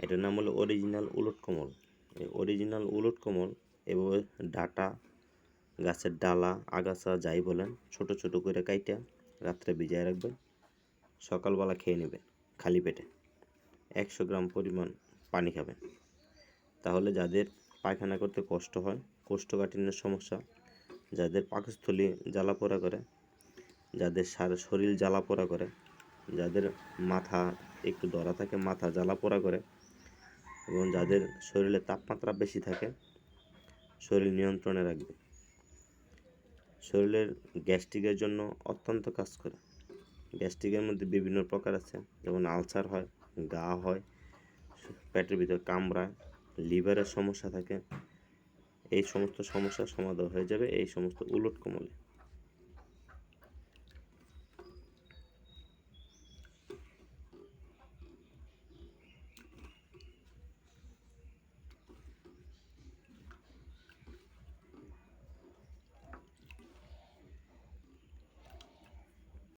এটার নাম হলো অরিজিনাল উলট কমল। এই অরিজিনাল উলট কমল এভাবে ডাটা, গাছের ডালা, আগাছা যাই বলেন ছোট ছোট করে কাইটা রাত্রে ভিজায় রাখবেন, সকালবেলা খেয়ে নেবেন খালি পেটে। 100 গ্রাম পরিমাণ পানি খাবেন। তাহলে যাদের পায়খানা করতে কষ্ট হয়, কোষ্ঠকাঠিন্যের সমস্যা, যাদের পাকস্থলী জ্বালাপোড়া করে, যাদের সারা শরীর জ্বালাপোড়া করে, যাদের মাথা একটু ধরা থাকে, মাথা জ্বালাপোড়া করে, এবং যাদের শরীরে তাপমাত্রা বেশি থাকে, শরীর নিয়ন্ত্রণে রাখবে। শরীরের গ্যাস্ট্রিকের জন্য অত্যন্ত কাজ করে। গ্যাস্ট্রিকের মধ্যে বিভিন্ন প্রকার আছে, যেমন আলসার হয়, গা হয়, পেটের ভিতর কামড়ায়, লিভারের সমস্যা থাকে। এই সমস্ত সমস্যার সমাধান হয়ে যাবে এই সমস্ত উলট কমলে।